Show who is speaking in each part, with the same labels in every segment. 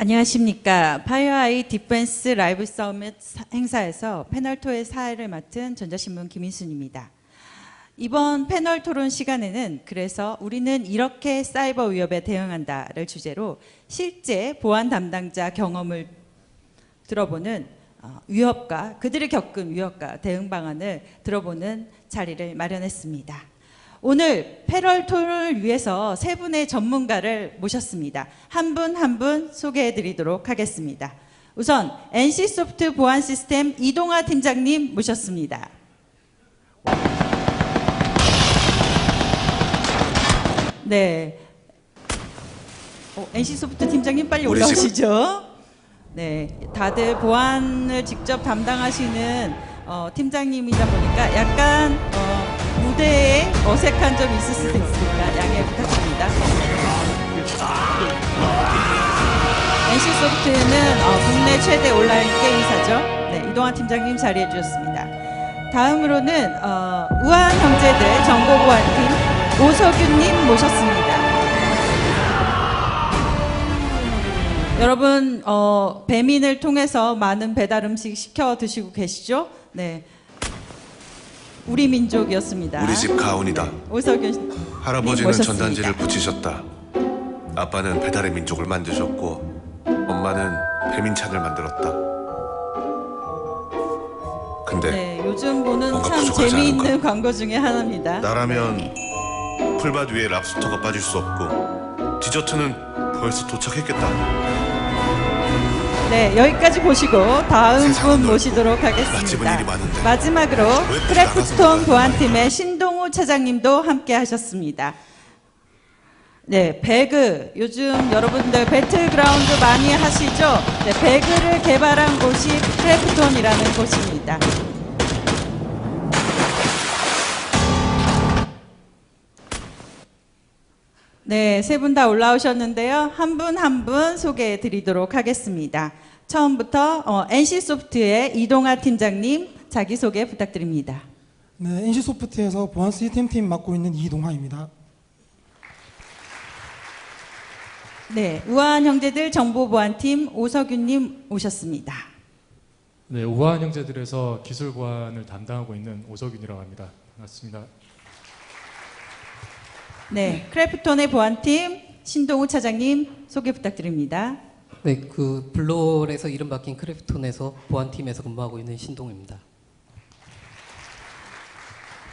Speaker 1: 안녕하십니까. 파이어아이 디펜스 라이브 서밋 행사에서 패널 토의 사회를 맡은 전자신문 김인순입니다. 이번 패널 토론 시간에는 그래서 우리는 이렇게 사이버 위협에 대응한다를 주제로 실제 보안 담당자 경험을 들어보는 위협과 그들이 겪은 위협과 대응 방안을 들어보는 자리를 마련했습니다. 오늘 패널 토론을 위해서 세 분의 전문가를 모셨습니다. 한 분 한 분 소개해 드리도록 하겠습니다. 우선 NC소프트 보안 시스템 이동하 팀장님 모셨습니다. 네. NC소프트 팀장님 빨리 올라오시죠. 네, 다들 보안을 직접 담당하시는 팀장님이다 보니까 약간 무대에 어색한 점이 있을 수도 있으니까 양해 부탁드립니다. NC소프트는 국내 최대 온라인 게임사죠. 네, 이동환 팀장님 자리해 주셨습니다. 다음으로는 우한 형제들 정보보안팀 오석윤님 모셨습니다. 여러분 배민을 통해서 많은 배달 음식 시켜 드시고 계시죠? 네, 우리 민족이었습니다.
Speaker 2: 우리 집 가훈이다.
Speaker 1: 네, 오석윤
Speaker 2: 할아버지는
Speaker 1: 모셨습니다.
Speaker 2: 전단지를 붙이셨다. 아빠는 배달의 민족을 만드셨고 엄마는 배민찬을 만들었다. 근데
Speaker 1: 네, 요즘 보는
Speaker 2: 뭔가
Speaker 1: 참
Speaker 2: 부족하지
Speaker 1: 재미있는
Speaker 2: 않은가?
Speaker 1: 광고 중에 하나입니다.
Speaker 2: 나라면 풀밭 위에 랍스터가 빠질 수 없고 디저트는 벌써 도착했겠다.
Speaker 1: 네, 여기까지 보시고 다음
Speaker 2: 세상은
Speaker 1: 분
Speaker 2: 넓고
Speaker 1: 모시도록
Speaker 2: 맛집은
Speaker 1: 하겠습니다.
Speaker 2: 일이 많은데
Speaker 1: 마지막으로
Speaker 2: 왜 이렇게
Speaker 1: 크래프톤
Speaker 2: 나가서
Speaker 1: 보안팀의 신동우 차장님도 함께 하셨습니다. 네, 배그 요즘 여러분들 배틀그라운드 많이 하시죠? 네, 배그를 개발한 곳이 크래프톤이라는 곳입니다. 네, 세 분 다 올라오셨는데요. 한 분 한 분 소개해 드리도록 하겠습니다. 처음부터 NC소프트의 이동하 팀장님 자기소개 부탁드립니다.
Speaker 3: 네, NC소프트에서 보안 시스템팀 맡고 있는 이동하입니다.
Speaker 1: 네, 우한 형제들 정보보안팀 오석윤님 오셨습니다.
Speaker 4: 네, 우한 형제들에서 기술 보안을 담당하고 있는 오석윤이라고 합니다. 반갑습니다.
Speaker 1: 네, 크래프톤의 보안팀 신동우 차장님 소개 부탁드립니다.
Speaker 5: 네, 그 블롤에서 이름 바뀐 크래프톤에서 보안팀에서 근무하고 있는 신동우입니다.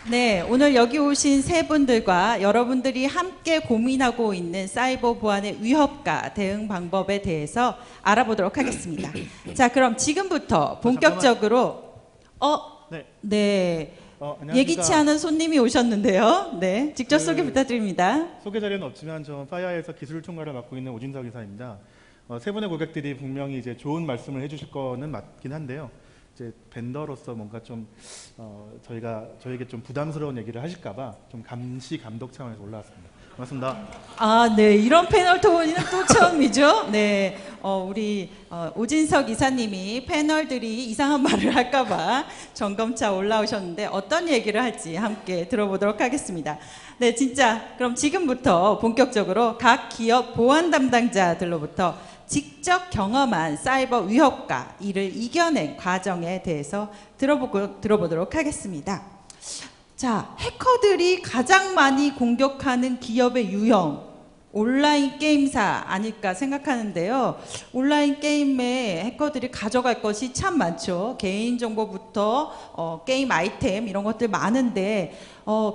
Speaker 1: 네, 오늘 여기 오신 세 분들과 여러분들이 함께 고민하고 있는 사이버 보안의 위협과 대응 방법에 대해서 알아보도록 하겠습니다. 자, 그럼 지금부터 본격적으로 네. 예기치 않은 손님이 오셨는데요. 네, 직접 소개 부탁드립니다.
Speaker 6: 소개 자리는 없지만 저 파이어에서 기술 총괄을 맡고 있는 오진석 이사입니다. 세 분의 고객들이 분명히 이제 좋은 말씀을 해주실 거는 맞긴 한데요. 이제 벤더로서 뭔가 좀 저에게 좀 부담스러운 얘기를 하실까봐 좀 감시 감독 차원에서 올라왔습니다. 고맙습니다.
Speaker 1: 아, 네, 이런 패널 토론은 또 처음이죠. 네, 우리 오진석 이사님이 패널들이 이상한 말을 할까봐 점검차 올라오셨는데 어떤 얘기를 할지 함께 들어보도록 하겠습니다. 네, 진짜 그럼 지금부터 본격적으로 각 기업 보안 담당자들로부터 직접 경험한 사이버 위협과 이를 이겨낸 과정에 대해서 들어보도록 하겠습니다. 자, 해커들이 가장 많이 공격하는 기업의 유형, 온라인 게임사 아닐까 생각하는데요. 온라인 게임에 해커들이 가져갈 것이 참 많죠. 개인정보부터 게임 아이템 이런 것들 많은데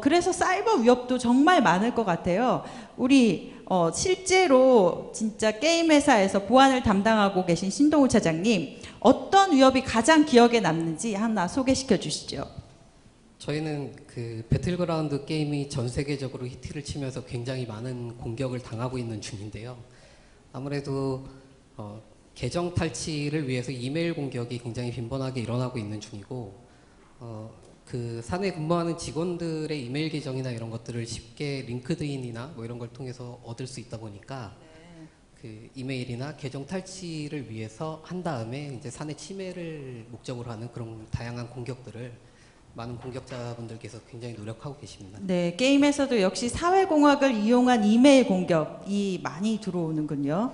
Speaker 1: 그래서 사이버 위협도 정말 많을 것 같아요. 우리 실제로 진짜 게임 회사에서 보안을 담당하고 계신 신동우 차장님, 어떤 위협이 가장 기억에 남는지 하나 소개시켜 주시죠.
Speaker 5: 저희는 그 배틀그라운드 게임이 전 세계적으로 히트를 치면서 굉장히 많은 공격을 당하고 있는 중인데요. 아무래도 계정 탈취를 위해서 이메일 공격이 굉장히 빈번하게 일어나고 있는 중이고 그 사내 근무하는 직원들의 이메일 계정이나 이런 것들을 쉽게 링크드인이나 뭐 이런 걸 통해서 얻을 수 있다 보니까 그 이메일이나 계정 탈취를 위해서 한 다음에 이제 사내 침해를 목적으로 하는 그런 다양한 공격들을 많은 공격자분들께서 굉장히 노력하고 계십니다.
Speaker 1: 네, 게임에서도 역시 사회공학을 이용한 이메일 공격이 많이 들어오는군요.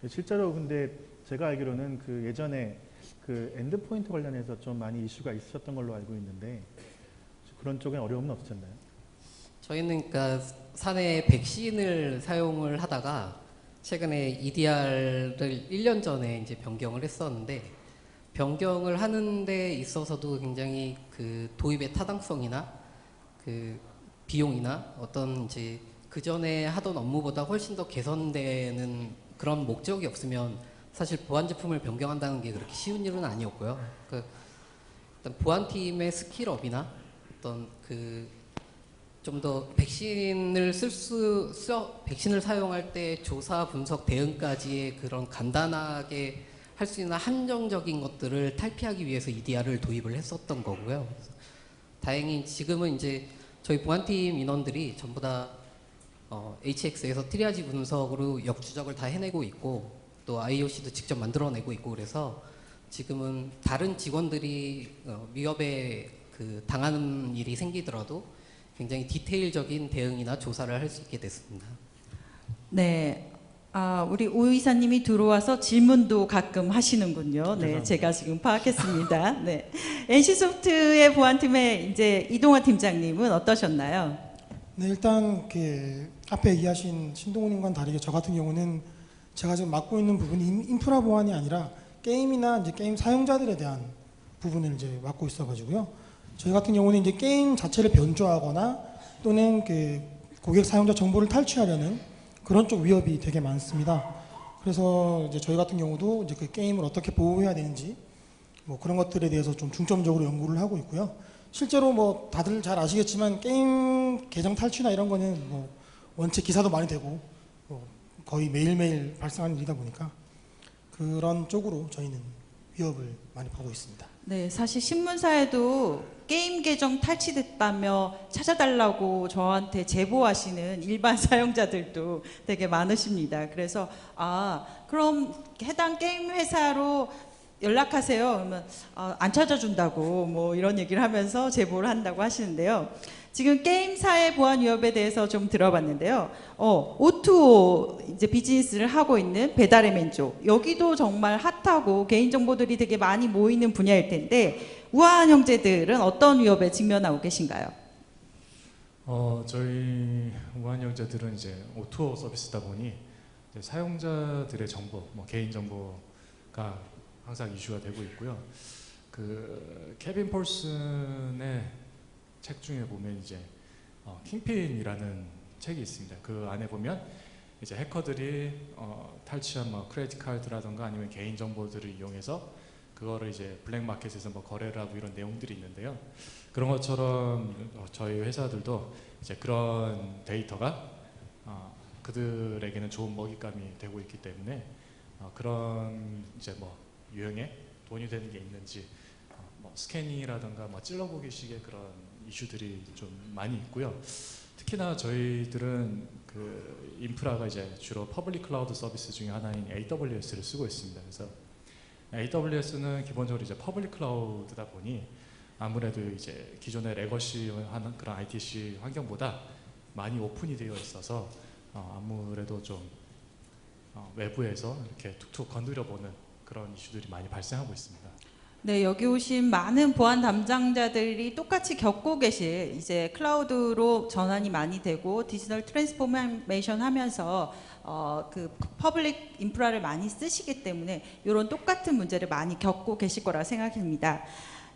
Speaker 6: 실제로 근데 제가 알기로는 그 예전에 그 엔드포인트 관련해서 좀 많이 이슈가 있었던 걸로 알고 있는데 그런 쪽에 어려움은 없으셨나요?
Speaker 5: 저희는 그러니까 사내 백신을 사용을 하다가 최근에 EDR을 1년 전에 이제 변경을 했었는데 변경을 하는 데 있어서도 굉장히 그 도입의 타당성이나 그 비용이나 어떤 이제 그 전에 하던 업무보다 훨씬 더 개선되는 그런 목적이 없으면 사실 보안 제품을 변경한다는 게 그렇게 쉬운 일은 아니었고요. 그 일단 보안팀의 스킬업이나 어떤 그 좀 더 백신을 백신을 사용할 때 조사, 분석, 대응까지의 그런 간단하게 할 수 있는 한정적인 것들을 탈피하기 위해서 EDR을 도입을 했었던 거고요. 그래서 다행히 지금은 이제 저희 보안팀 인원들이 전부 다 HX에서 트리아지 분석으로 역추적을 다 해내고 있고 또 IOC도 직접 만들어내고 있고 그래서 지금은 다른 직원들이 위협에 그 당하는 일이 생기더라도 굉장히 디테일적인 대응이나 조사를 할 수 있게 됐습니다.
Speaker 1: 네. 우리 오 이사님이 들어와서 질문도 가끔 하시는군요. 네,
Speaker 3: 죄송합니다.
Speaker 1: 제가 지금 파악했습니다. 네. NC소프트의 보안팀의 이제 이동환 팀장님은 어떠셨나요?
Speaker 3: 네, 일단 그 앞에 얘기하신 신동훈님과는 다르게 저 같은 경우는 제가 지금 맡고 있는 부분이 인프라 보안이 아니라 게임이나 이제 게임 사용자들에 대한 부분을 이제 맡고 있어가지고요. 저희 같은 경우는 이제 게임 자체를 변조하거나 또는 그 고객 사용자 정보를 탈취하려는 그런 쪽 위협이 되게 많습니다. 그래서 이제 저희 같은 경우도 이제 그 게임을 어떻게 보호해야 되는지 뭐 그런 것들에 대해서 좀 중점적으로 연구를 하고 있고요. 실제로 뭐 다들 잘 아시겠지만 게임 계정 탈취나 이런 거는 뭐 원체 기사도 많이 되고 뭐 거의 매일매일 발생하는 일이다 보니까 그런 쪽으로 저희는 위협을 많이 보고 있습니다.
Speaker 1: 네, 사실 신문사에도 게임 계정 탈취됐다며 찾아달라고 저한테 제보하시는 일반 사용자들도 되게 많으십니다. 그래서 그럼 해당 게임 회사로 연락하세요. 그러면 안 찾아준다고 뭐 이런 얘기를 하면서 제보를 한다고 하시는데요. 지금 게임사의 보안 위협에 대해서 좀 들어봤는데요. O2O 이제 비즈니스를 하고 있는 배달의 민족 여기도 정말 핫하고 개인 정보들이 되게 많이 모이는 분야일 텐데 우아한 형제들은 어떤 위협에 직면하고 계신가요?
Speaker 4: 저희 우한 형제들은 이제 O2O 서비스다 보니 이제 사용자들의 정보, 뭐 개인 정보가 항상 이슈가 되고 있고요. 그 케빈 폴슨의 책 중에 보면 이제 킹핀이라는 책이 있습니다. 그 안에 보면 이제 해커들이 탈취한 뭐 크레딧 카드라든가 아니면 개인 정보들을 이용해서 그거를 이제 블랙 마켓에서 뭐 거래를 하고 이런 내용들이 있는데요. 그런 것처럼 저희 회사들도 이제 그런 데이터가 그들에게는 좋은 먹잇감이 되고 있기 때문에 그런 이제 뭐 유형에 돈이 되는 게 있는지 뭐 스캐닝이라든가 뭐 찔러보기식의 그런 이슈들이 좀 많이 있고요. 특히나 저희들은 그 인프라가 이제 주로 퍼블릭 클라우드 서비스 중에 하나인 AWS를 쓰고 있습니다. 그래서 AWS는 기본적으로 이제 퍼블릭 클라우드다 보니 아무래도 이제 기존의 레거시하는 그런 ITC 환경보다 많이 오픈이 되어 있어서 아무래도 좀 외부에서 이렇게 툭툭 건드려 보는 그런 이슈들이 많이 발생하고 있습니다.
Speaker 1: 네, 여기 오신 많은 보안 담당자들이 똑같이 겪고 계실 이제 클라우드로 전환이 많이 되고 디지털 트랜스포메이션 하면서 그 퍼블릭 인프라를 많이 쓰시기 때문에 이런 똑같은 문제를 많이 겪고 계실 거라 생각합니다.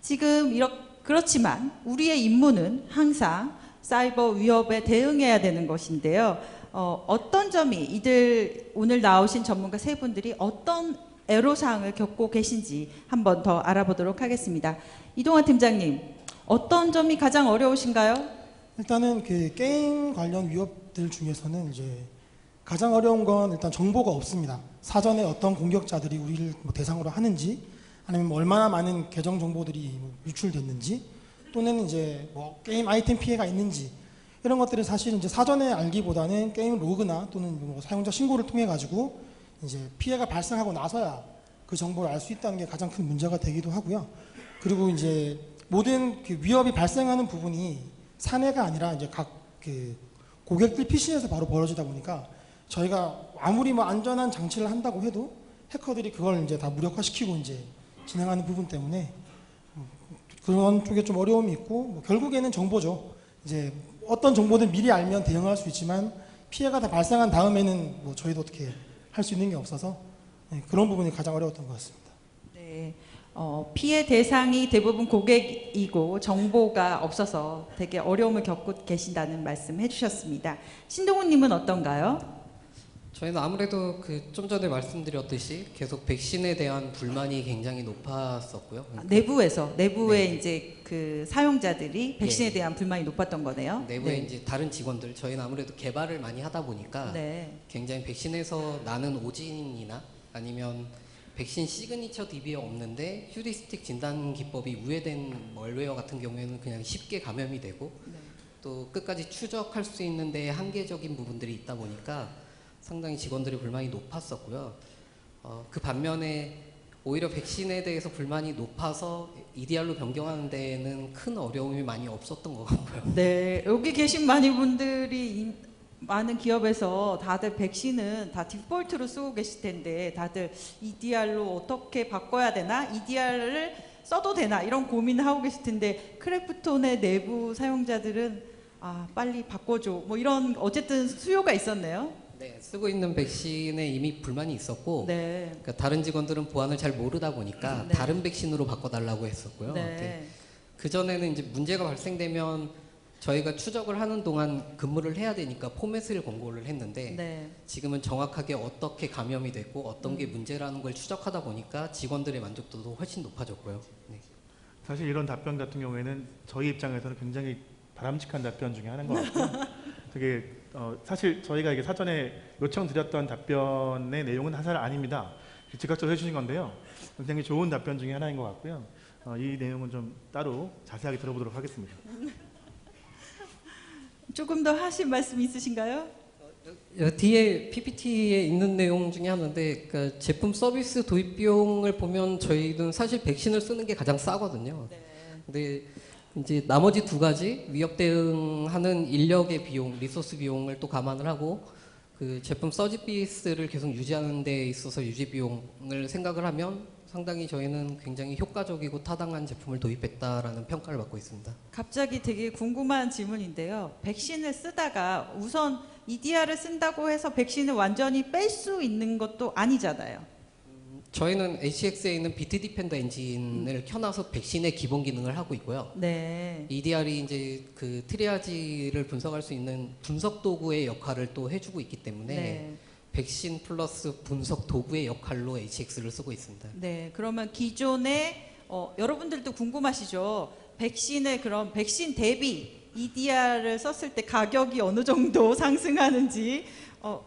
Speaker 1: 지금 그렇지만 우리의 임무는 항상 사이버 위협에 대응해야 되는 것인데요. 어떤 점이 오늘 나오신 전문가 세 분들이 어떤 애로사항을 겪고 계신지 한번 더 알아보도록 하겠습니다. 이동환 팀장님, 어떤 점이 가장 어려우신가요?
Speaker 3: 일단은 그 게임 관련 위협들 중에서는 이제 가장 어려운 건 일단 정보가 없습니다. 사전에 어떤 공격자들이 우리를 뭐 대상으로 하는지 아니면 뭐 얼마나 많은 계정 정보들이 유출됐는지 또는 이제 뭐 게임 아이템 피해가 있는지 이런 것들을 사실 이제 사전에 알기보다는 게임 로그나 또는 뭐 사용자 신고를 통해 가지고 이제 피해가 발생하고 나서야 그 정보를 알 수 있다는 게 가장 큰 문제가 되기도 하고요. 그리고 이제 모든 그 위협이 발생하는 부분이 사내가 아니라 이제 각 그 고객들 PC에서 바로 벌어지다 보니까 저희가 아무리 뭐 안전한 장치를 한다고 해도 해커들이 그걸 이제 다 무력화시키고 이제 진행하는 부분 때문에 그런 쪽에 좀 어려움이 있고 뭐 결국에는 정보죠. 이제 어떤 정보든 미리 알면 대응할 수 있지만 피해가 다 발생한 다음에는 뭐 저희도 어떻게 할 수 있는 게 없어서 그런 부분이 가장 어려웠던 것 같습니다.
Speaker 1: 네, 피해 대상이 대부분 고객이고 정보가 없어서 되게 어려움을 겪고 계신다는 말씀 해주셨습니다. 신동훈님은 어떤가요?
Speaker 5: 저희는 아무래도 그 좀 전에 말씀드렸듯이 계속 백신에 대한 불만이 굉장히 높았었고요.
Speaker 1: 내부에
Speaker 5: 네.
Speaker 1: 이제 그 사용자들이 백신에
Speaker 5: 예.
Speaker 1: 대한 불만이 높았던 거네요.
Speaker 5: 내부에
Speaker 1: 네.
Speaker 5: 이제 다른 직원들, 저희는 아무래도 개발을 많이 하다 보니까
Speaker 1: 네.
Speaker 5: 굉장히 백신에서 나는 오진이나 아니면 백신 시그니처 DB에 없는데 휴리스틱 진단 기법이 우회된 멀웨어 같은 경우에는 그냥 쉽게 감염이 되고 또 끝까지 추적할 수 있는데 한계적인 부분들이 있다 보니까 상당히 직원들의 불만이 높았었고요. 그 반면에 오히려 백신에 대해서 불만이 높아서 EDR로 변경하는 데에는 큰 어려움이 많이 없었던 것 같고요.
Speaker 1: 네, 여기 계신 많은 분들이 많은 기업에서 다들 백신은 다 디폴트로 쓰고 계실 텐데 다들 EDR로 어떻게 바꿔야 되나? EDR을 써도 되나? 이런 고민을 하고 계실 텐데 크래프톤의 내부 사용자들은 빨리 바꿔줘. 뭐 이런 어쨌든 수요가 있었네요.
Speaker 5: 네, 쓰고 있는 백신에 이미 불만이 있었고
Speaker 1: 네.
Speaker 5: 그러니까 다른 직원들은 보안을 잘 모르다 보니까
Speaker 1: 네.
Speaker 5: 다른 백신으로 바꿔달라고 했었고요.
Speaker 1: 네.
Speaker 5: 그 전에는 이제 문제가 발생되면 저희가 추적을 하는 동안 근무를 해야 되니까 포맷을 권고를 했는데
Speaker 1: 네.
Speaker 5: 지금은 정확하게 어떻게 감염이 됐고 어떤 게 문제라는 걸 추적하다 보니까 직원들의 만족도도 훨씬 높아졌고요. 네.
Speaker 6: 사실 이런 답변 같은 경우에는 저희 입장에서는 굉장히 바람직한 답변 중에 하나인 것 같고요. 되게 사실 저희가 이게 사전에 요청드렸던 답변의 내용은 사실 아닙니다. 즉각적으로 해주신 건데요. 굉장히 좋은 답변 중에 하나인 것 같고요. 이 내용은 좀 따로 자세하게 들어보도록 하겠습니다.
Speaker 1: 조금 더 하실 말씀 있으신가요?
Speaker 5: 뒤에 PPT에 있는 내용 중에 하나인데 그러니까 제품 서비스 도입 비용을 보면 저희는 사실 백신을 쓰는 게 가장 싸거든요. 근데 이제 나머지 두 가지 위협 대응하는 인력의 비용, 리소스 비용을 또 감안을 하고 그 제품 서비스를 계속 유지하는 데 있어서 유지 비용을 생각을 하면 상당히 저희는 굉장히 효과적이고 타당한 제품을 도입했다라는 평가를 받고 있습니다.
Speaker 1: 갑자기 되게 궁금한 질문인데요. 백신을 쓰다가 우선 EDR을 쓴다고 해서 백신을 완전히 뺄 수 있는 것도 아니잖아요.
Speaker 5: 저희는 HX에 있는 비트 디펜더 엔진을 켜놔서 백신의 기본 기능을 하고 있고요.
Speaker 1: 네.
Speaker 5: EDR이 이제 그 트리아지를 분석할 수 있는 분석 도구의 역할을 또 해주고 있기 때문에
Speaker 1: 네.
Speaker 5: 백신 플러스 분석 도구의 역할로 HX를 쓰고 있습니다.
Speaker 1: 네. 그러면 기존에 여러분들도 궁금하시죠? 백신을 그럼 백신 대비 EDR을 썼을 때 가격이 어느 정도 상승하는지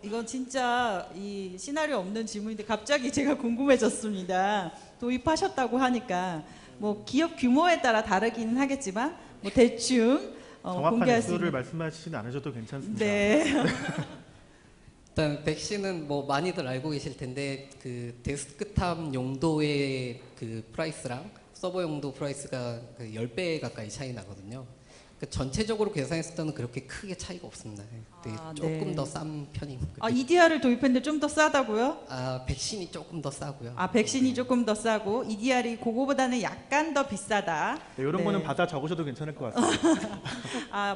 Speaker 1: 이건 진짜 이 시나리오 없는 질문인데 갑자기 제가 궁금해졌습니다. 도입하셨다고 하니까 뭐 기업 규모에 따라 다르기는 하겠지만 뭐 대충
Speaker 6: 정확한
Speaker 1: 공개할 수
Speaker 6: 액수를
Speaker 1: 있는.
Speaker 6: 말씀하시지 않으셔도 괜찮습니다.
Speaker 1: 네.
Speaker 5: 일단 백신은 뭐 많이들 알고 계실 텐데 그 데스크탑 용도의 그 프라이스랑 서버 용도 프라이스가 그 10배 가까이 차이 나거든요. 그 전체적으로 계산했을 때는 그렇게 크게 차이가 없습니다. 조금
Speaker 1: 네.
Speaker 5: 더 싼 편인.
Speaker 1: EDR을 도입했는데 좀 더 싸다고요?
Speaker 5: 백신이 조금 더 싸고요.
Speaker 1: 백신이 조금 더 싸고 EDR이 그거보다는 약간 더 비싸다.
Speaker 6: 네, 이런
Speaker 1: 네.
Speaker 6: 거는 받아 적으셔도 괜찮을 것 같습니다.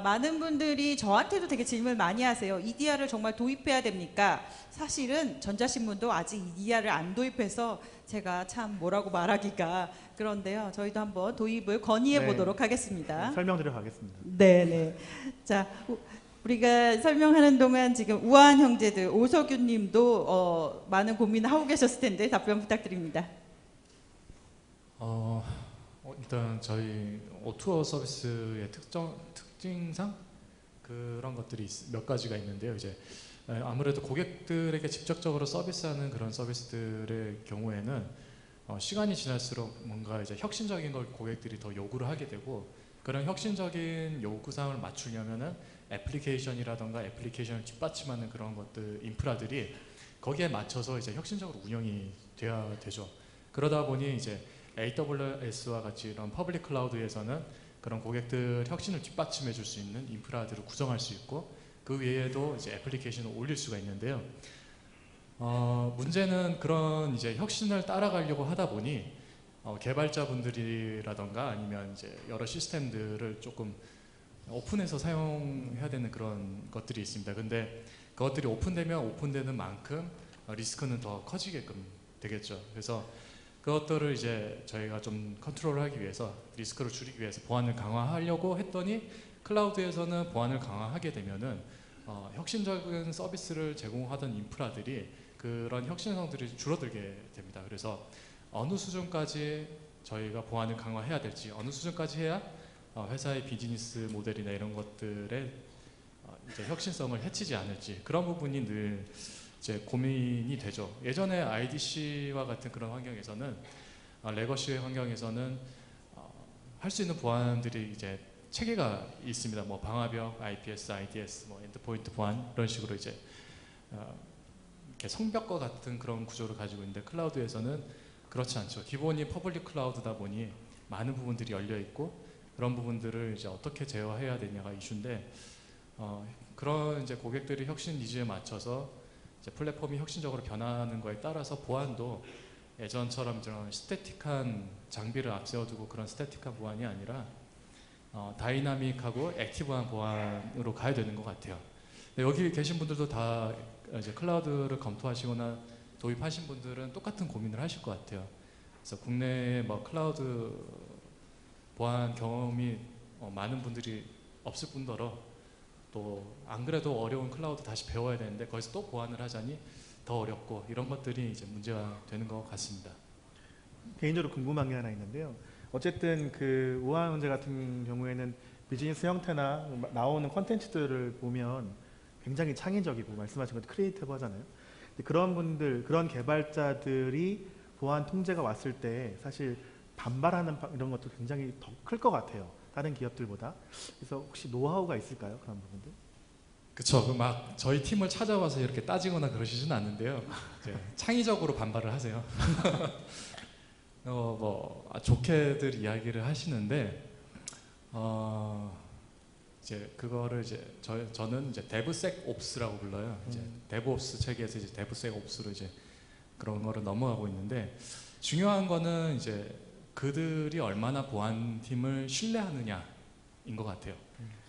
Speaker 1: 많은 분들이 저한테도 되게 질문을 많이 하세요. EDR을 정말 도입해야 됩니까? 사실은 전자신문도 아직 EDR을 안 도입해서 제가 참 뭐라고 말하기가 그런데요. 저희도 한번 도입을 건의해
Speaker 6: 네.
Speaker 1: 보도록 하겠습니다.
Speaker 6: 설명드려 가겠습니다.
Speaker 1: 네. 자, 우리가 설명하는 동안 지금 우아한 형제들 오석윤 님도 많은 고민을 하고 계셨을 텐데 답변 부탁드립니다.
Speaker 4: 일단 저희 오투어 서비스의 특징상 그런 것들이 몇 가지가 있는데요. 이제 아무래도 고객들에게 직접적으로 서비스하는 그런 서비스들의 경우에는 시간이 지날수록 뭔가 이제 혁신적인 걸 고객들이 더 요구를 하게 되고 그런 혁신적인 요구사항을 맞추려면은 애플리케이션이라던가 애플리케이션을 뒷받침하는 그런 것들 인프라들이 거기에 맞춰서 이제 혁신적으로 운영이 돼야 되죠. 그러다 보니 이제 AWS와 같이 이런 퍼블릭 클라우드에서는 그런 고객들 혁신을 뒷받침해 줄 수 있는 인프라들을 구성할 수 있고 그 외에도 이제 애플리케이션을 올릴 수가 있는데요. 문제는 그런 이제 혁신을 따라가려고 하다 보니 개발자분들이라던가 아니면 이제 여러 시스템들을 조금 오픈해서 사용해야 되는 그런 것들이 있습니다. 근데 그것들이 오픈되면 오픈되는 만큼 리스크는 더 커지게끔 되겠죠. 그래서 그것들을 이제 저희가 좀 컨트롤하기 위해서 리스크를 줄이기 위해서 보안을 강화하려고 했더니 클라우드에서는 보안을 강화하게 되면은 혁신적인 서비스를 제공하던 인프라들이 그런 혁신성들이 줄어들게 됩니다. 그래서 어느 수준까지 저희가 보안을 강화해야 될지, 어느 수준까지 해야 회사의 비즈니스 모델이나 이런 것들의 이제 혁신성을 해치지 않을지, 그런 부분이 늘 이제 고민이 되죠. 예전에 IDC와 같은 그런 환경에서는 레거시 환경에서는 할 수 있는 보안들이 이제 체계가 있습니다. 뭐 방화벽, IPS, IDS, 뭐 엔드포인트 보안 이런 식으로 이제 이렇게 성벽과 같은 그런 구조를 가지고 있는데 클라우드에서는 그렇지 않죠. 기본이 퍼블릭 클라우드다 보니 많은 부분들이 열려 있고 그런 부분들을 이제 어떻게 제어해야 되냐가 이슈인데 그런 이제 고객들이 혁신 니즈에 맞춰서 이제 플랫폼이 혁신적으로 변화하는 거에 따라서 보안도 예전처럼 이런 스태틱한 장비를 앞세워두고 그런 스태틱한 보안이 아니라 다이나믹하고 액티브한 보안으로 가야 되는 것 같아요. 여기 계신 분들도 다 이제 클라우드를 검토하시거나 도입하신 분들은 똑같은 고민을 하실 것 같아요. 그래서 국내에 뭐 클라우드 보안 경험이 많은 분들이 없을 뿐더러 또 안 그래도 어려운 클라우드 다시 배워야 되는데 거기서 또 보안을 하자니 더 어렵고 이런 것들이 이제 문제가 되는 것 같습니다.
Speaker 6: 개인적으로 궁금한 게 하나 있는데요. 어쨌든 그 우한 문제 같은 경우에는 비즈니스 형태나 나오는 콘텐츠들을 보면 굉장히 창의적이고 말씀하신 것도 크리에이티브 하잖아요. 근데 그런 분들, 그런 개발자들이 보안 통제가 왔을 때 사실 반발하는 이런 것도 굉장히 더 클 것 같아요. 다른 기업들보다. 그래서 혹시 노하우가 있을까요? 그런 부분들?
Speaker 4: 그쵸. 막 저희 팀을 찾아와서 이렇게 따지거나 그러시지는 않는데요. 이제 창의적으로 반발을 하세요. 좋게들 이야기를 하시는데 이제 그거를 이제 저는 이제 데브섹옵스라고 불러요. 이제 데브옵스 체계에서 이제 데브섹옵스로 이제 그런 거를 넘어가고 있는데 중요한 거는 이제 그들이 얼마나 보안팀을 신뢰하느냐인 것 같아요.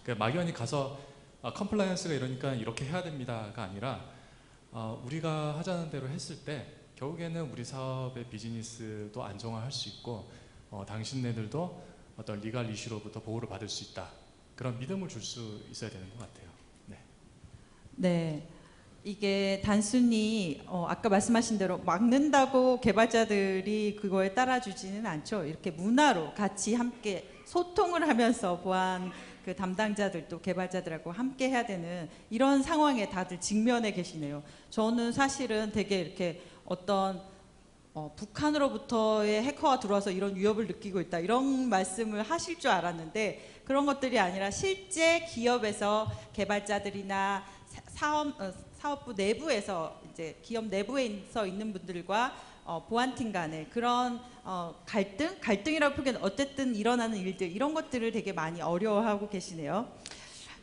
Speaker 4: 그러니까 막연히 가서 컴플라이언스가 이러니까 이렇게 해야 됩니다가 아니라 우리가 하자는 대로 했을 때 결국에는 우리 사업의 비즈니스도 안정화할 수 있고 당신네들도 어떤 리갈 이슈로부터 보호를 받을 수 있다. 그런 믿음을 줄 수 있어야 되는 것 같아요. 네.
Speaker 1: 네. 이게 단순히 아까 말씀하신 대로 막는다고 개발자들이 그거에 따라주지는 않죠. 이렇게 문화로 같이 함께 소통을 하면서 보안 그 담당자들도 개발자들하고 함께 해야 되는 이런 상황에 다들 직면해 계시네요. 저는 사실은 되게 이렇게 어떤 북한으로부터의 해커가 들어와서 이런 위협을 느끼고 있다 이런 말씀을 하실 줄 알았는데 그런 것들이 아니라 실제 기업에서 개발자들이나 사업부 내부에서 이제 기업 내부에서 있는 분들과 보안팀 간의 그런 갈등이라고 표현 어쨌든 일어나는 일들 이런 것들을 되게 많이 어려워하고 계시네요.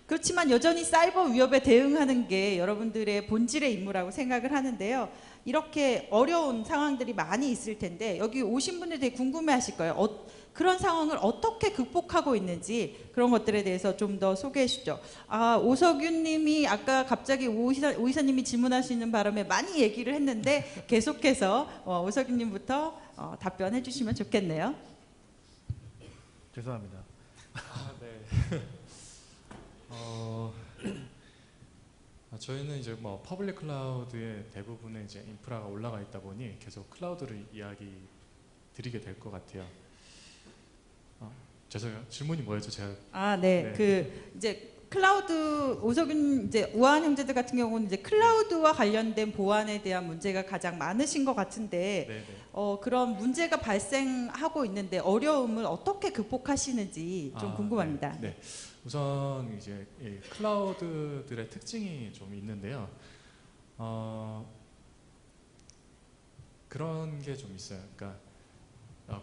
Speaker 1: 그렇지만 여전히 사이버 위협에 대응하는 게 여러분들의 본질의 임무라고 생각을 하는데요. 이렇게 어려운 상황들이 많이 있을 텐데 여기 오신 분들이 되게 궁금해하실 거예요. 그런 상황을 어떻게 극복하고 있는지 그런 것들에 대해서 좀 더 소개해 주시죠. 오석윤 님이 아까 갑자기 오 이사님이 질문하시는 바람에 많이 얘기를 했는데 계속해서 오석윤 님부터 답변해 주시면 좋겠네요.
Speaker 6: 죄송합니다.
Speaker 4: 네. 저희는 이제 뭐 퍼블릭 클라우드의 대부분의 이제 인프라가 올라가 있다 보니 계속 클라우드를 이야기 드리게 될 것 같아요. 죄송해요. 질문이 뭐였죠? 제가
Speaker 1: 네.
Speaker 4: 네.
Speaker 1: 그 이제 클라우드 오석윤 이제 우한 형제들 같은 경우는 이제 클라우드와 관련된 보안에 대한 문제가 가장 많으신 것 같은데
Speaker 4: 네네.
Speaker 1: 그런 문제가 발생하고 있는데 어려움을 어떻게 극복하시는지 좀 궁금합니다.
Speaker 4: 네. 우선 이제 이 클라우드들의 특징이 좀 있는데요. 그런 게 좀 있어요. 그러니까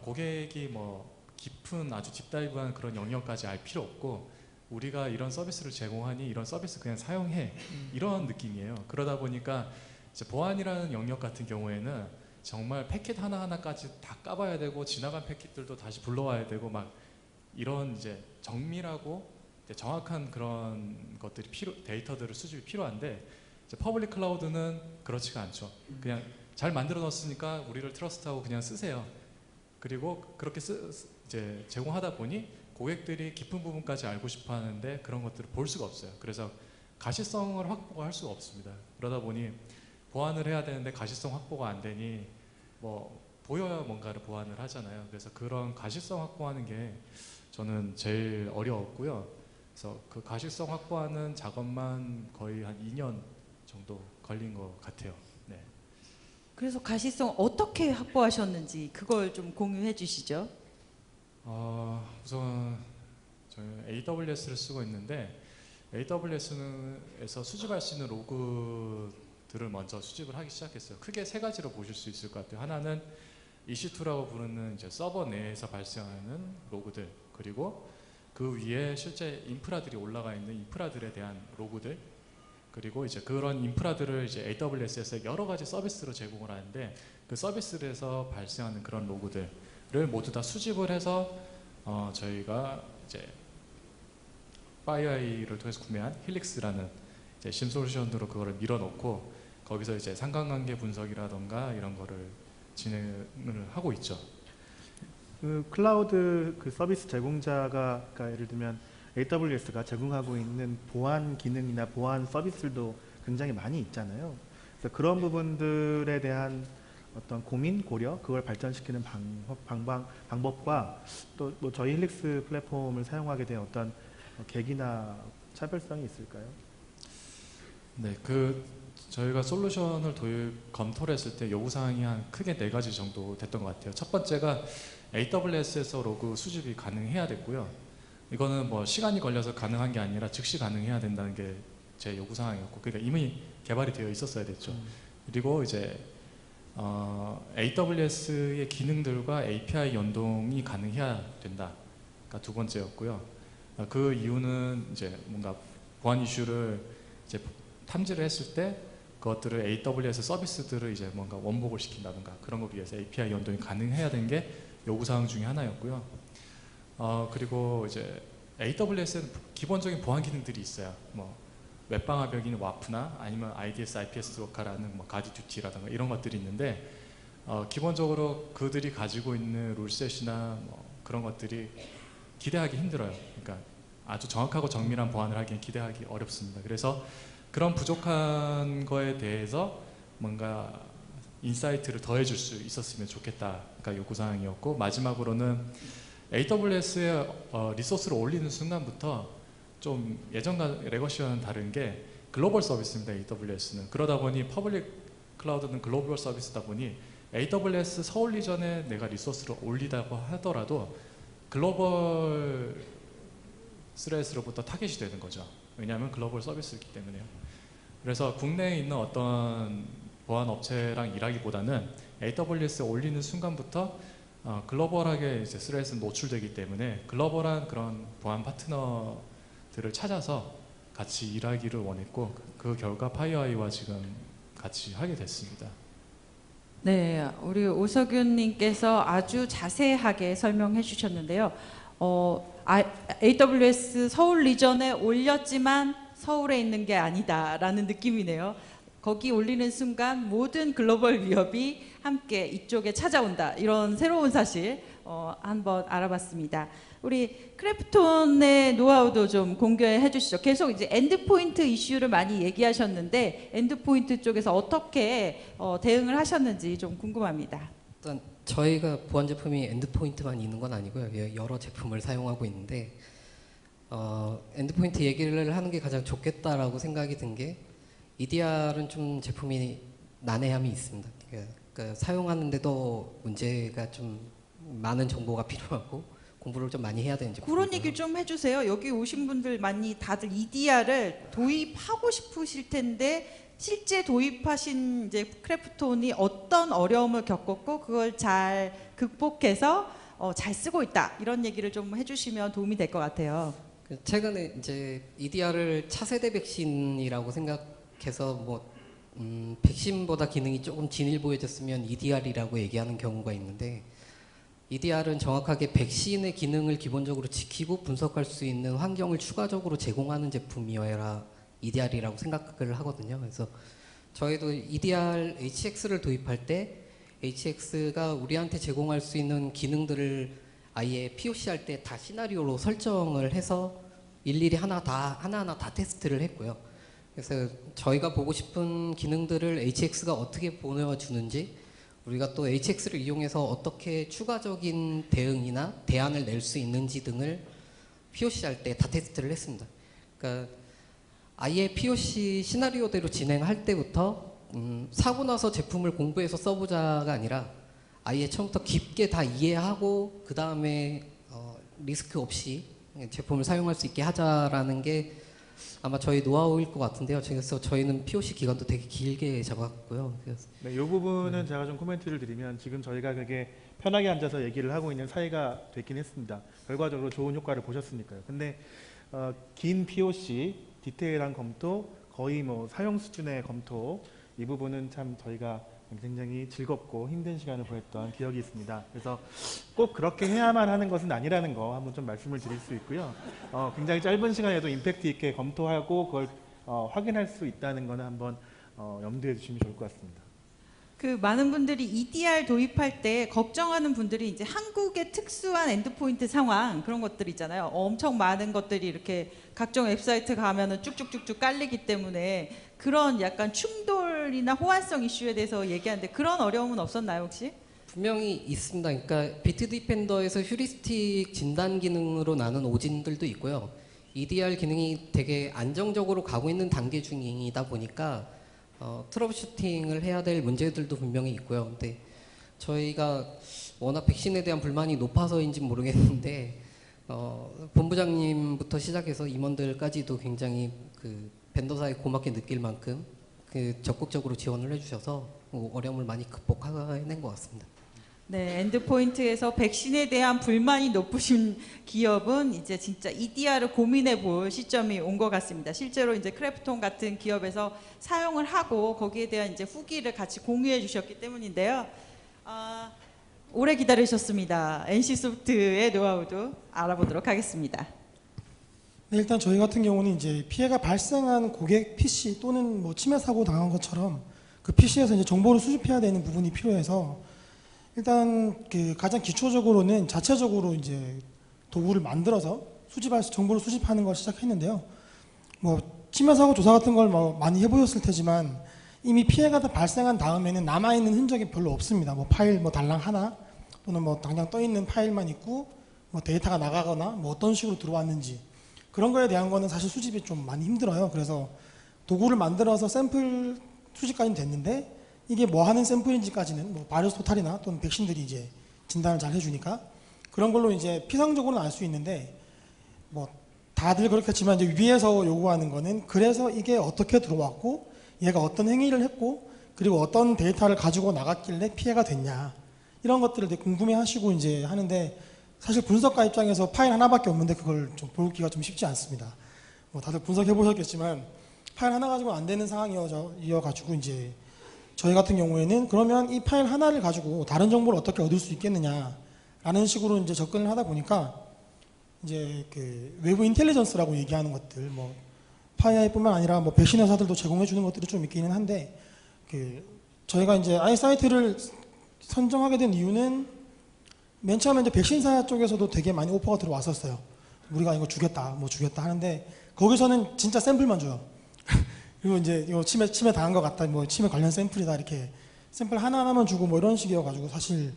Speaker 4: 고객이 뭐 깊은 아주 딥다이브한 그런 영역까지 알 필요 없고 우리가 이런 서비스를 제공하니 이런 서비스 그냥 사용해 이런 느낌이에요. 그러다 보니까 이제 보안이라는 영역 같은 경우에는 정말 패킷 하나하나까지 다 까봐야 되고 지나간 패킷들도 다시 불러와야 되고 막 이런 이제 정밀하고 이제 정확한 그런 것들이 데이터들을 수집이 필요한데 이제 퍼블릭 클라우드는 그렇지가 않죠. 그냥 잘 만들어 놨으니까 우리를 트러스트하고 그냥 쓰세요. 그리고 그렇게 이제 제공하다 보니 고객들이 깊은 부분까지 알고 싶어 하는데 그런 것들을 볼 수가 없어요. 그래서 가시성을 확보할 수가 없습니다. 그러다 보니 보안을 해야 되는데 가시성 확보가 안 되니 뭐 보여야 뭔가를 보완을 하잖아요. 그래서 그런 가시성 확보하는 게 저는 제일 어려웠고요. 그래서 그 가시성 확보하는 작업만 거의 한 2년 정도 걸린 것 같아요. 네.
Speaker 1: 그래서 가시성 어떻게 확보하셨는지 그걸 좀 공유해 주시죠.
Speaker 4: 우선 저희 AWS를 쓰고 있는데 AWS에서 수집할 수 있는 로그들을 먼저 수집을 하기 시작했어요. 크게 세 가지로 보실 수 있을 것 같아요. 하나는 EC2라고 부르는 이제 서버 내에서 발생하는 로그들, 그리고 그 위에 실제 인프라들이 올라가 있는 인프라들에 대한 로그들, 그리고 이제 그런 인프라들을 이제 AWS에서 여러 가지 서비스로 제공을 하는데 그 서비스에서 발생하는 그런 로그들을 모두 다 수집을 해서 저희가 이제 FireEye를 통해서 구매한 힐릭스라는 이제 심 솔루션으로 그거를 밀어넣고 거기서 이제 상관관계 분석이라던가 이런 거를 진행을 하고 있죠.
Speaker 6: 그 클라우드 그 서비스 제공자가 그러니까 예를 들면 AWS가 제공하고 있는 보안 기능이나 보안 서비스들도 굉장히 많이 있잖아요. 그래서 그런 부분들에 대한 어떤 고민, 고려, 그걸 발전시키는 방법과 또 뭐 저희 힐릭스 플랫폼을 사용하게 된 어떤 계기나 차별성이 있을까요?
Speaker 4: 네, 저희가 솔루션을 검토를 했을 때 요구사항이 한 크게 4가지 정도 됐던 것 같아요. 첫 번째가 AWS에서 로그 수집이 가능해야 됐고요. 이거는 뭐 시간이 걸려서 가능한 게 아니라 즉시 가능해야 된다는 게 제 요구사항이었고, 그러니까 이미 개발이 되어 있었어야 됐죠. 그리고 이제 AWS의 기능들과 API 연동이 가능해야 된다. 그러니까 두 번째였고요. 그 이유는 이제 뭔가 보안 이슈를 이제 탐지를 했을 때 그것들을 AWS 서비스들을 이제 뭔가 원복을 시킨다든가 그런 거 위해서 API 연동이 가능해야 되는 게 요구사항 중에 하나였고요. 그리고 이제 AWS에는 기본적인 보안 기능들이 있어요. 뭐 웹방화벽인 와프나 아니면 IDS, IPS 로카라는 뭐 가디듀티라든가 이런 것들이 있는데 기본적으로 그들이 가지고 있는 룰셋이나 뭐 그런 것들이 기대하기 힘들어요. 그러니까 아주 정확하고 정밀한 보안을 하기엔 기대하기 어렵습니다. 그래서 그런 부족한 거에 대해서 뭔가 인사이트를 더해줄 수 있었으면 좋겠다가 요구사항이었고, 마지막으로는 AWS에 리소스를 올리는 순간부터 좀 예전과 레거시와는 다른 게 글로벌 서비스입니다. AWS는. 그러다 보니 퍼블릭 클라우드는 글로벌 서비스다 보니 AWS 서울 이전에 내가 리소스를 올리다고 하더라도 글로벌 스레스로부터 타겟이 되는 거죠. 왜냐하면 글로벌 서비스이기 때문에요. 그래서 국내에 있는 어떤 보안 업체랑 일하기보다는 AWS에 올리는 순간부터 글로벌하게 이제 스레스는 노출되기 때문에 글로벌한 그런 보안 파트너들을 찾아서 같이 일하기를 원했고, 그 결과 파이어아이와 지금 같이 하게 됐습니다.
Speaker 1: 네, 우리 오석윤님께서 아주 자세하게 설명해 주셨는데요. AWS 서울 리전에 올렸지만 서울에 있는 게 아니다라는 느낌이네요. 거기 올리는 순간 모든 글로벌 위협이 함께 이쪽에 찾아온다. 이런 새로운 사실 한번 알아봤습니다. 우리 크래프톤의 노하우도 좀 공개해 주시죠. 계속 이제 엔드포인트 이슈를 많이 얘기하셨는데 엔드포인트 쪽에서 어떻게 대응을 하셨는지 좀 궁금합니다.
Speaker 5: 일단 저희가 보안 제품이 엔드포인트만 있는 건 아니고요. 여러 제품을 사용하고 있는데 엔드포인트 얘기를 하는 게 가장 좋겠다라고 생각이 든 게 EDR은 좀 제품이 난해함이 있습니다. 그러니까 사용하는데도 문제가 좀 많은 정보가 필요하고 공부를 좀 많이 해야 되는 제품이고요.
Speaker 1: 그런 얘기 좀 해주세요. 여기 오신 분들 많이 다들 EDR을 도입하고 싶으실 텐데 실제 도입하신 이제 크래프톤이 어떤 어려움을 겪었고 그걸 잘 극복해서 잘 쓰고 있다 이런 얘기를 좀 해주시면 도움이 될 것 같아요.
Speaker 5: 최근에 이제 EDR을 차세대 백신이라고 생각해서 뭐 백신보다 기능이 조금 진일보해졌으면 EDR이라고 얘기하는 경우가 있는데 EDR은 정확하게 백신의 기능을 기본적으로 지키고 분석할 수 있는 환경을 추가적으로 제공하는 제품이어야 EDR이라고 생각을 하거든요. 그래서 저희도 EDR HX를 도입할 때 HX가 우리한테 제공할 수 있는 기능들을 아예 POC 할 때 다 시나리오로 설정을 해서 일일이 하나하나 다 테스트를 했고요. 그래서 저희가 보고 싶은 기능들을 HX가 어떻게 보내주는지, 우리가 또 HX를 이용해서 어떻게 추가적인 대응이나 대안을 낼 수 있는지 등을 POC 할 때 다 테스트를 했습니다. 그러니까 아예 POC 시나리오대로 진행할 때부터 사고 나서 제품을 공부해서 써보자가 아니라 아예 처음부터 깊게 다 이해하고 그 다음에 리스크 없이 제품을 사용할 수 있게 하자라는 게 아마 저희 노하우일 것 같은데요. 그래서 저희는 POC 기간도 되게 길게 잡았고요. 그래서
Speaker 6: 네, 이 부분은 제가 좀 코멘트를 드리면 지금 저희가 그게 편하게 앉아서 얘기를 하고 있는 사이가 됐긴 했습니다. 결과적으로 좋은 효과를 보셨으니까요. 근데 긴 POC, 디테일한 검토, 거의 뭐 사용 수준의 검토, 이 부분은 참 저희가 굉장히 즐겁고 힘든 시간을 보냈던 기억이 있습니다. 그래서 꼭 그렇게 해야만 하는 것은 아니라는 거 한번 좀 말씀을 드릴 수 있고요. 굉장히 짧은 시간에도 임팩트 있게 검토하고 그걸 확인할 수 있다는 거는 한번 염두에 두시면 좋을 것 같습니다.
Speaker 1: 그 많은 분들이 EDR 도입할 때 걱정하는 분들이 이제 한국의 특수한 엔드포인트 상황 그런 것들 있잖아요. 엄청 많은 것들이 이렇게 각종 웹사이트 가면은 쭉쭉쭉쭉 깔리기 때문에 그런 약간 충돌이나 호환성 이슈에 대해서 얘기하는데 그런 어려움은 없었나요 혹시?
Speaker 5: 분명히 있습니다. 그러니까 비트 디펜더에서 휴리스틱 진단 기능으로 나눈 오진들도 있고요. EDR 기능이 되게 안정적으로 가고 있는 단계 중이다 보니까 트러블 슈팅을 해야 될 문제들도 분명히 있고요. 근데 저희가 워낙 백신에 대한 불만이 높아서인지 모르겠는데 본부장님부터 시작해서 임원들까지도 굉장히 그 벤더사에 고맙게 느낄 만큼 그 적극적으로 지원을 해주셔서 어려움을 많이 극복해낸 것 같습니다.
Speaker 1: 네, 엔드포인트에서 백신에 대한 불만이 높으신 기업은 이제 진짜 EDR을 고민해 볼 시점이 온 것 같습니다. 실제로 이제 크래프톤 같은 기업에서 사용을 하고 거기에 대한 이제 후기를 같이 공유해 주셨기 때문인데요. 오래 기다리셨습니다. NC소프트의 노하우도 알아보도록 하겠습니다.
Speaker 3: 네, 일단 저희 같은 경우는 이제 피해가 발생한 고객 PC 또는 뭐 침해 사고 당한 것처럼 그 PC에서 이제 정보를 수집해야 되는 부분이 필요해서 일단 그 가장 기초적으로는 자체적으로 이제 도구를 만들어서 정보를 수집하는 걸 시작했는데요. 뭐 침해 사고 조사 같은 걸 뭐 많이 해보셨을 테지만 이미 피해가 다 발생한 다음에는 남아 있는 흔적이 별로 없습니다. 뭐 파일 뭐 달랑 하나 또는 뭐 당장 떠 있는 파일만 있고 뭐 데이터가 나가거나 뭐 어떤 식으로 들어왔는지 그런 거에 대한 거는 사실 수집이 좀 많이 힘들어요. 그래서 도구를 만들어서 샘플 수집까지는 됐는데 이게 뭐 하는 샘플인지까지는 뭐 바이러스 토탈이나 또는 백신들이 이제 진단을 잘 해주니까 그런 걸로 이제 피상적으로는 알 수 있는데 뭐 다들 그렇겠지만 이제 위에서 요구하는 거는 그래서 이게 어떻게 들어왔고 얘가 어떤 행위를 했고 그리고 어떤 데이터를 가지고 나갔길래 피해가 됐냐 이런 것들을 되게 궁금해하시고 이제 하는데 사실 분석가 입장에서 파일 하나밖에 없는데 그걸 좀 보기가 좀 쉽지 않습니다. 뭐 다들 분석해 보셨겠지만 파일 하나 가지고 안 되는 상황이어가지고 이제 저희 같은 경우에는 그러면 이 파일 하나를 가지고 다른 정보를 어떻게 얻을 수 있겠느냐라는 식으로 이제 접근을 하다 보니까 이제 그 외부 인텔리전스라고 얘기하는 것들 뭐 파이아이뿐만 아니라 뭐 백신 회사들도 제공해 주는 것들이 좀 있기는 한데 그 저희가 이제 아이사이트를 선정하게 된 이유는 맨 처음에 이제 백신사 쪽에서도 되게 많이 오퍼가 들어왔었어요. 우리가 이거 주겠다 하는데 거기서는 진짜 샘플만 줘요. 그리고 이제 이거 침해 당한 것 같다, 뭐 침해 관련 샘플이다 이렇게 샘플 하나만 주고 뭐 이런 식이어가지고 사실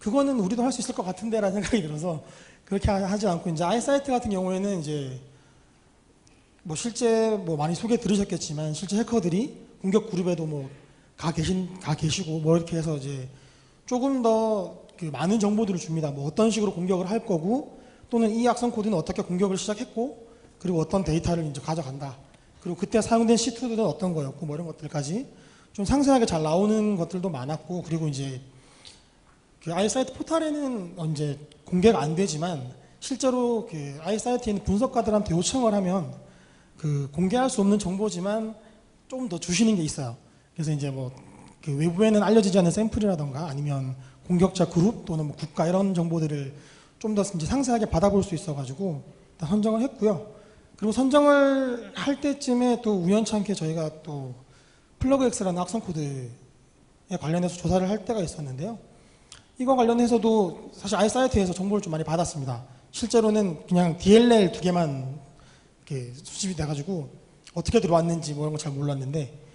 Speaker 3: 그거는 우리도 할 수 있을 것 같은데라는 생각이 들어서 그렇게 하지 않고 이제 아이사이트 같은 경우에는 이제 뭐 실제 뭐 많이 소개 들으셨겠지만 실제 해커들이 공격 그룹에도 뭐 가 계시고 뭐 이렇게 해서 이제 조금 더 그 많은 정보들을 줍니다. 뭐 어떤 식으로 공격을 할 거고 또는 이 악성 코드는 어떻게 공격을 시작했고 그리고 어떤 데이터를 이제 가져간다. 그리고 그때 사용된 C2는 어떤 거였고 뭐 이런 것들까지 좀 상세하게 잘 나오는 것들도 많았고 그리고 이제 그 아이사이트 포탈에는 이제 공개가 안 되지만 실제로 그 아이사이트에 있는 분석가들한테 요청을 하면 그 공개할 수 없는 정보지만 조금 더 주시는 게 있어요. 그래서 이제 뭐 그 외부에는 알려지지 않은 샘플이라던가 아니면 공격자 그룹 또는 뭐 국가 이런 정보들을 좀 더 이제 상세하게 받아볼 수 있어가지고 일단 선정을 했고요. 그리고 선정을 할 때쯤에 또 우연찮게 저희가 또 플러그X라는 악성 코드에 관련해서 조사를 할 때가 있었는데요. 이거 관련해서도 사실 아이사이트에서 정보를 좀 많이 받았습니다. 실제로는 그냥 DLL 2개만 이렇게 수집이 돼가지고 어떻게 들어왔는지 뭐 이런 거 잘 몰랐는데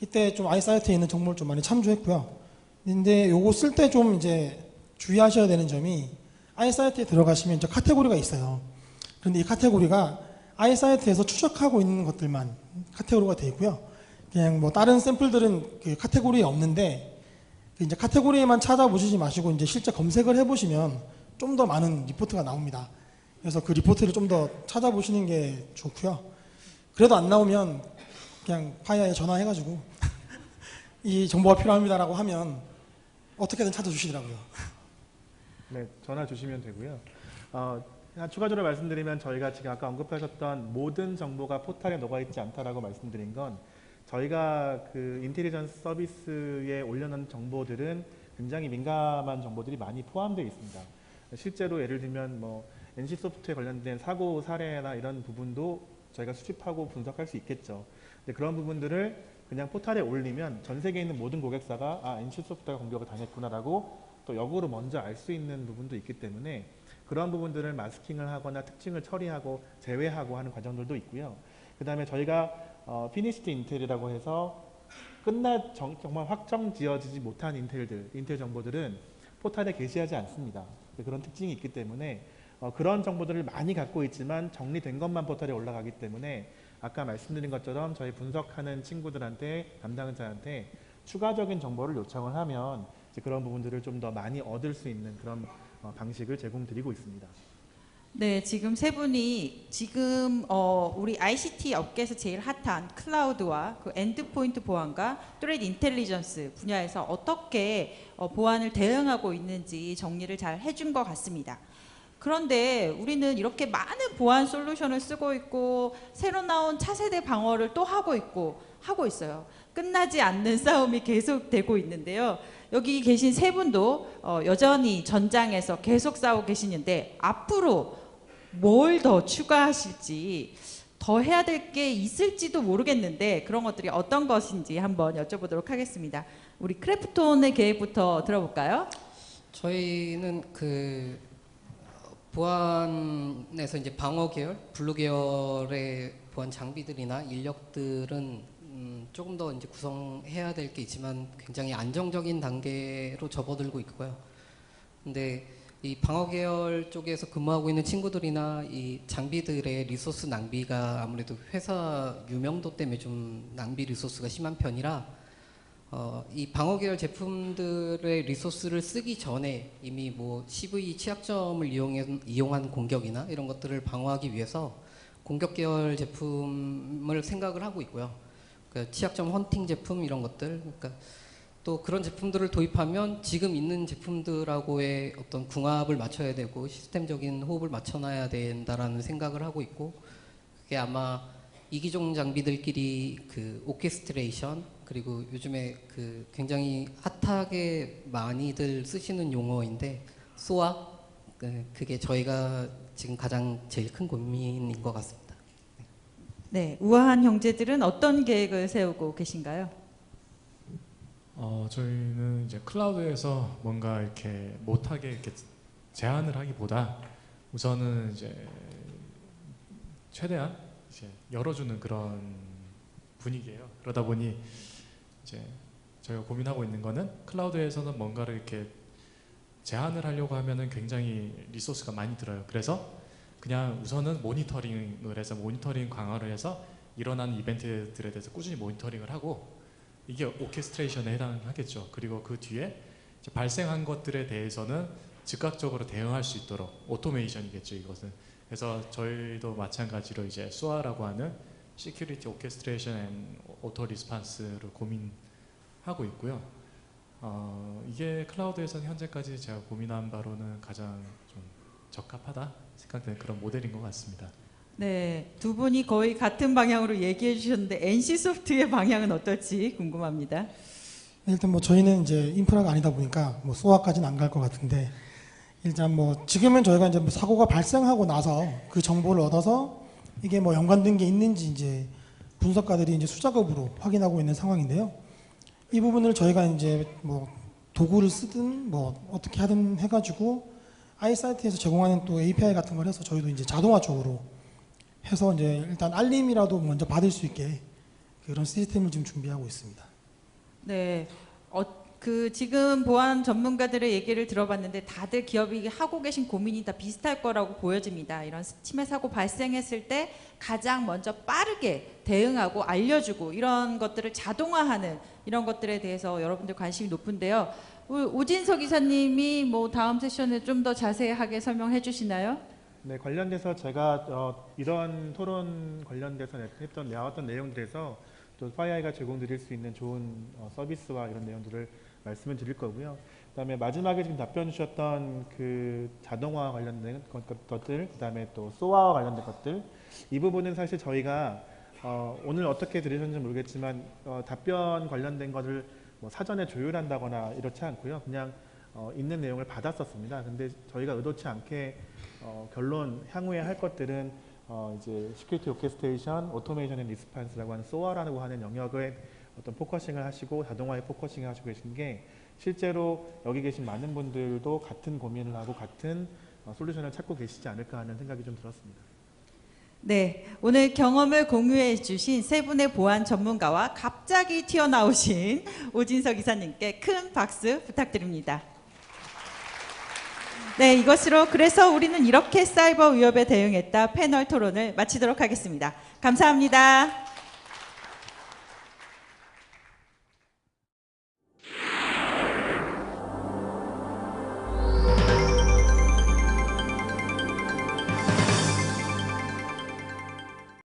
Speaker 3: 이때 좀 아이사이트에 있는 정보를 좀 많이 참조했고요. 근데 요거 쓸 때 좀 이제 주의하셔야 되는 점이 아이사이트에 들어가시면 이제 카테고리가 있어요. 그런데 이 카테고리가 아이사이트에서 추적하고 있는 것들만 카테고리가 되어 있고요. 그냥 뭐 다른 샘플들은 그 카테고리에 없는데 이제 카테고리에만 찾아보시지 마시고 이제 실제 검색을 해보시면 좀 더 많은 리포트가 나옵니다. 그래서 그 리포트를 좀 더 찾아보시는 게 좋고요. 그래도 안 나오면 그냥 파이어에 전화해가지고 이 정보가 필요합니다라고 하면 어떻게든 찾아주시더라고요.
Speaker 6: 네, 전화 주시면 되고요. 추가적으로 말씀드리면 저희가 지금 아까 언급하셨던 모든 정보가 포탈에 녹아있지 않다라고 말씀드린 건 저희가 그 인텔리전스 서비스에 올려놓은 정보들은 굉장히 민감한 정보들이 많이 포함되어 있습니다. 실제로 예를 들면 뭐 NC소프트에 관련된 사고 사례나 이런 부분도 저희가 수집하고 분석할 수 있겠죠. 근데 그런 부분들을 그냥 포탈에 올리면 전 세계에 있는 모든 고객사가 NC소프트가 공격을 당했구나라고 또 역으로 먼저 알 수 있는 부분도 있기 때문에 그런 부분들을 마스킹을 하거나 특징을 처리하고 제외하고 하는 과정들도 있고요. 그 다음에 저희가 피니시드 인텔이라고 해서 정말 확정 지어지지 못한 인텔 정보들은 포탈에 게시하지 않습니다. 그런 특징이 있기 때문에 그런 정보들을 많이 갖고 있지만 정리된 것만 포털에 올라가기 때문에 아까 말씀드린 것처럼 저희 분석하는 친구들한테 담당자한테 추가적인 정보를 요청을 하면 이제 그런 부분들을 좀 더 많이 얻을 수 있는 그런 방식을 제공드리고 있습니다.
Speaker 1: 네, 지금 세 분이 지금 우리 ICT 업계에서 제일 핫한 클라우드와 그 엔드포인트 보안과 트레이드 인텔리전스 분야에서 어떻게 보안을 대응하고 있는지 정리를 잘 해준 것 같습니다. 그런데 우리는 이렇게 많은 보안 솔루션을 쓰고 있고 새로 나온 차세대 방어를 또 하고 있어요. 끝나지 않는 싸움이 계속되고 있는데요. 여기 계신 세 분도 여전히 전장에서 계속 싸우고 계시는데 앞으로 뭘 더 추가하실지 더 해야 될 게 있을지도 모르겠는데 그런 것들이 어떤 것인지 한번 여쭤보도록 하겠습니다. 우리 크래프톤의 계획부터 들어볼까요?
Speaker 5: 저희는 그 보안에서 이제 방어 계열, 블루 계열의 보안 장비들이나 인력들은 조금 더 이제 구성해야 될 게 있지만 굉장히 안정적인 단계로 접어들고 있고요. 근데 이 방어 계열 쪽에서 근무하고 있는 친구들이나 이 장비들의 리소스 낭비가 아무래도 회사 유명도 때문에 좀 낭비 리소스가 심한 편이라 이 방어 계열 제품들의 리소스를 쓰기 전에 이미 뭐 CV 취약점을 이용한 공격이나 이런 것들을 방어하기 위해서 공격 계열 제품을 생각을 하고 있고요. 그 취약점 헌팅 제품 이런 것들, 그러니까 또 그런 제품들을 도입하면 지금 있는 제품들하고의 어떤 궁합을 맞춰야 되고 시스템적인 호흡을 맞춰놔야 된다라는 생각을 하고 있고 그게 아마 이기종 장비들끼리 그 오케스트레이션 그리고 요즘에 그 굉장히 핫하게 많이들 쓰시는 용어인데 소아 그게 저희가 지금 가장 제일 큰 고민인 것 같습니다.
Speaker 1: 네, 우아한 형제들은 어떤 계획을 세우고 계신가요?
Speaker 4: 저희는 이제 클라우드에서 뭔가 이렇게 못하게 이렇게 제한을 하기보다 우선은 이제 최대한 이제 열어주는 그런 분위기예요. 그러다 보니 이제 저희가 고민하고 있는 거는 클라우드에서는 뭔가를 이렇게 제한을 하려고 하면은 굉장히 리소스가 많이 들어요. 그래서 그냥 우선은 모니터링을 해서 모니터링 강화를 해서 일어나는 이벤트들에 대해서 꾸준히 모니터링을 하고 이게 오케스트레이션에 해당하겠죠. 그리고 그 뒤에 이제 발생한 것들에 대해서는 즉각적으로 대응할 수 있도록 오토메이션이겠죠, 이것은. 그래서 저희도 마찬가지로 이제 SOA라고 하는 Security Orchestration and Auto Response를 고민하고 있고요. 이게 클라우드에서는 현재까지 제가 고민한 바로는 가장 좀 적합하다 생각되는 그런 모델인 것 같습니다.
Speaker 1: 네, 두 분이 거의 같은 방향으로 얘기해 주셨는데 NC소프트의 방향은 어떨지 궁금합니다.
Speaker 3: 일단 뭐 저희는 이제 인프라가 아니다 보니까 뭐 소아까지는 안 갈 것 같은데 일단 뭐 지금은 저희가 이제 뭐 사고가 발생하고 나서 그 정보를 얻어서 이게 뭐 연관된 게 있는지 이제 분석가들이 이제 수작업으로 확인하고 있는 상황인데요. 이 부분을 저희가 이제 뭐 도구를 쓰든 뭐 어떻게 하든 해가지고 아이사이트에서 제공하는 또 API 같은 걸 해서 저희도 이제 자동화적으로 해서 이제 일단 알림이라도 먼저 받을 수 있게 그런 시스템을 지금 준비하고 있습니다.
Speaker 1: 네, 그 지금 보안 전문가들의 얘기를 들어봤는데 다들 기업이 하고 계신 고민이 다 비슷할 거라고 보여집니다. 이런 침해 사고 발생했을 때 가장 먼저 빠르게 대응하고 알려주고 이런 것들을 자동화하는 이런 것들에 대해서 여러분들 관심이 높은데요. 오진석 이사님이 뭐 다음 세션에 좀 더 자세하게 설명해 주시나요?
Speaker 6: 네, 관련돼서 제가 이런 토론 관련돼서 나왔던 내용들에서 또 파이아이가 제공드릴 수 있는 좋은 서비스와 이런 내용들을 말씀을 드릴 거고요. 그다음에 마지막에 지금 답변 주셨던 그 자동화 관련된 것들, 그다음에 또 소아와 관련된 것들, 이 부분은 사실 저희가 오늘 어떻게 들으셨는지 모르겠지만 답변 관련된 것을 뭐 사전에 조율한다거나 이렇지 않고요. 그냥 있는 내용을 받았었습니다. 근데 저희가 의도치 않게 결론 향후에 할 것들은 이제 시큐리티 오케스트레이션, 오토메이션 앤 리스판스라고 하는 소아라고 하는 영역에 어떤 포커싱을 하시고 자동화에 포커싱을 하시고 계신 게 실제로 여기 계신 많은 분들도 같은 고민을 하고 같은 솔루션을 찾고 계시지 않을까 하는 생각이 좀 들었습니다.
Speaker 1: 네, 오늘 경험을 공유해 주신 세 분의 보안 전문가와 갑자기 튀어나오신 오진석 이사님께 큰 박수 부탁드립니다. 네, 이것으로 그래서 우리는 이렇게 사이버 위협에 대응했다 패널 토론을 마치도록 하겠습니다. 감사합니다.